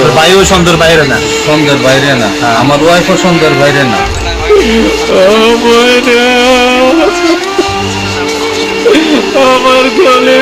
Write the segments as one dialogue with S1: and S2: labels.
S1: তোর ভাইও সুন্দর বাইরে না।
S2: সুন্দর বাইরে না, আমার ওয়াইফও সুন্দর বাইরে না।
S1: আমার গলে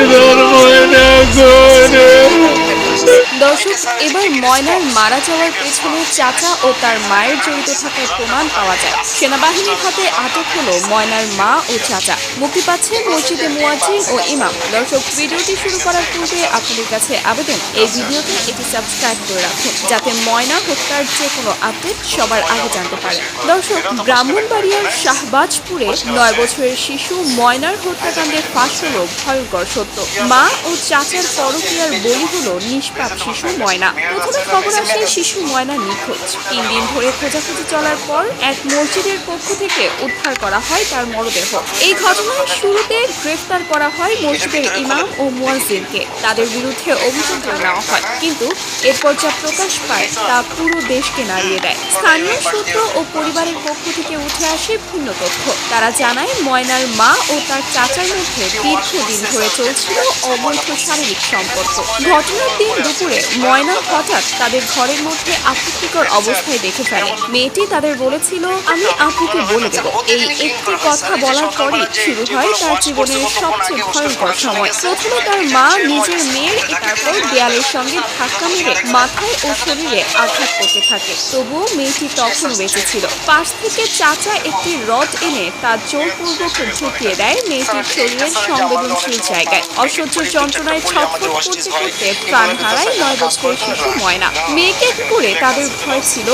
S3: দর্শক, এবার ময়নার মারা যাওয়ার পেছনে চাচা ও তার মায়ের জড়িত থাকার প্রমাণ পাওয়া যায়। সেনাবাহিনীর হাতে আটক হলো ময়নার মা ও চাচা। মুক্তি পাচ্ছে মসজিদে মুয়াজ্জিন ও ইমাম। দর্শক, ভিডিওটি শুরু করার পূর্বে আপনাদের কাছে আবেদন, এই ভিডিওতে এটি সাবস্ক্রাইব করে রাখুন যাতে ময়না হত্যার যে কোনো আপডেট সবার আগে জানতে পারেন। দর্শক, ব্রাহ্মণবাড়িয়ার শাহবাজপুরে 9 বছরের শিশু ময়নার হত্যাকাণ্ডে ফাঁস হলো ভয়ঙ্কর সত্য। মা ও চাচার পরকীয়ার বলি হলো নিষ্পাপ শিশু ময়না। প্রথমে খবর আসে শিশু ময়না নিখোঁজ। 3 দিন ধরে খোঁজাখুঁজি চলার পর এক মসজিদের পক্ষ থেকে উদ্ধার করা হয় তার মরদেহ। এই ঘটনায় শুরুতে গ্রেফতার করা হয় মসজিদের ইমাম ও মুয়াজ্জিনকে। তাদের বিরুদ্ধে অভিযোগ নেওয়া হয়, কিন্তু এরপর যা প্রকাশ পায় তা পুরো দেশকে নাড়িয়ে দেয়। স্থানীয় সূত্র ও পরিবারের পক্ষ থেকে উঠে আসে ভিন্ন তথ্য। তারা জানায় ময়নার মা ও তার চাচার মধ্যে দীর্ঘদিন ধরে চলছিল অবৈধ শারীরিক সম্পর্ক। ঘটনার দিন দুপুরে ময়না হঠাৎ তাদের ঘরের মধ্যে আপত্তিকর অবস্থায় দেখে ফেলে। মেয়েটি তাদের বলেছিল, আমি আপুকে বলে দেব। এই একটি কথা বলার পরই শুরু হয় তার জীবনের সবচেয়ে ভয়ঙ্কর সময়। প্রথমে তার মা নিজের মেয়ের, তারপর দেয়ালের সঙ্গে ধাক্কা মেরে মাথায় ও শরীরে আঘাত করতে থাকে। তবুও মেয়েটি তখন বেঁচে ছিল। পাশ থেকে চাচা একটি রড এনে তা জোরপূর্বক ঢুকিয়ে দেয় মেয়েটির শরীরের সংবেদনশীল জায়গায়। অসহ্য যন্ত্রণায় ছটফট করতে করতে প্রাণ হারায় 9 বছরের শিশু ময়না। মেয়েকে করে তাদের ভয় ছিল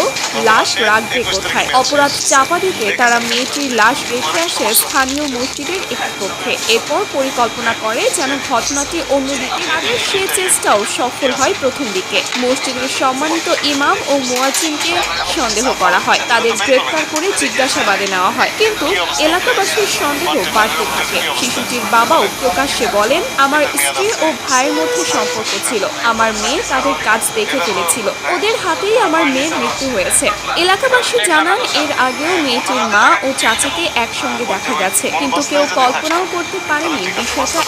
S3: লাশ রাখবে কোথায়। অপরাধ চাপা দিতে তারা মেয়েটির লাশ রেখে আসে স্থানীয় মসজিদের একটি কক্ষে। এরপর পরিকল্পনা করে যেন ঘটনাটি অন্যদিকে তাদের সে চেষ্টাও সফল হয়। প্রথম দিকে মসজিদের সম্মানিত ইমাম ও মুয়াজ্জিনকে সন্দেহ করা হয়। তাদের গ্রেফতার করে জিজ্ঞাসাবাদে নেওয়া হয়, কিন্তু এলাকাবাসীর সন্দেহ বাড়তে থাকে। শিশুটির বাবাও প্রকাশ্যে বলেন, আমার স্ত্রী ও ভাইয়ের মধ্যে সম্পর্ক ছিল। আমার মেয়ে তাদের কাজ দেখে ফেলেছিল। ওদের হাতেই আমার মেয়ের মৃত্যু হয়েছে। এলাকাবাসী জানান, এর আগেও মেয়েটির মা ও চাচাকে একসঙ্গে দেখা গেছে, কিন্তু কেউ কল্পনাও করতে পারেনি বিষয়টা।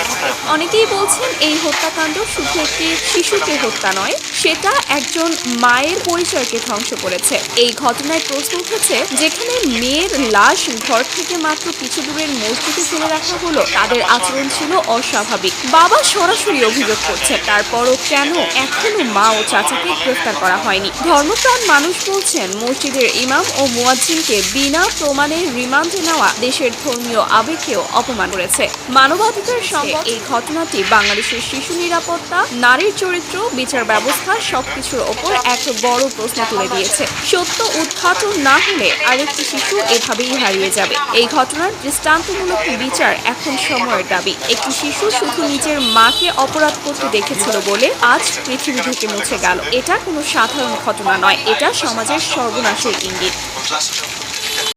S3: অনেকেই বলছেন এই হত্যাকাণ্ড শুধু একটি শিশুকে হত্যা নয়, সেটা একজন মায়ের পরিচয়কে ধ্বংস করেছে। এই ঘটনায় প্রশ্ন উঠেছে, যেখানে মেয়ের লাশ ঘর থেকে মাত্র কিছু দূরের মসজিদে ফেলে রাখা হলো, তাদের আচরণ ছিল অস্বাভাবিক। বাবা সরাসরি অভিযোগ করছে, তারপরও কেন এখনো মা ও চাচাকে গ্রেফতার করা হয়নি? ধর্মপ্রাণ মানুষ বলছেন, মসজিদের ইমাম ও মুয়াজ্জিনকে বিনা প্রমাণে রিমান্ডে নেওয়া দেশের ধর্মীয় আবেগকেও অপমান করেছে। মানবাধিকার সংগঠন এই ঘটনাটি বাংলাদেশের শিশু নিরাপত্তা, নারীর চরিত্র, বিচার ব্যবস্থা সবকিছুর ওপর এক বড় প্রশ্ন তুলে দিয়েছে। সত্য উদ্ঘাটন না হলে আরেকটি শিশু এভাবেই হারিয়ে যাবে। এই ঘটনার দৃষ্টান্তমূলক বিচার এখন সময়ের দাবি। একটি শিশু শুধু নিজের মাকে অপরাধ করতে দেখেছিল বলে আজ পৃথিবী থেকে মুছে গেল। এটা কোনো সাধারণ ঘটনা নয়, এটা সমাজের সর্বনাশের ইঙ্গিত।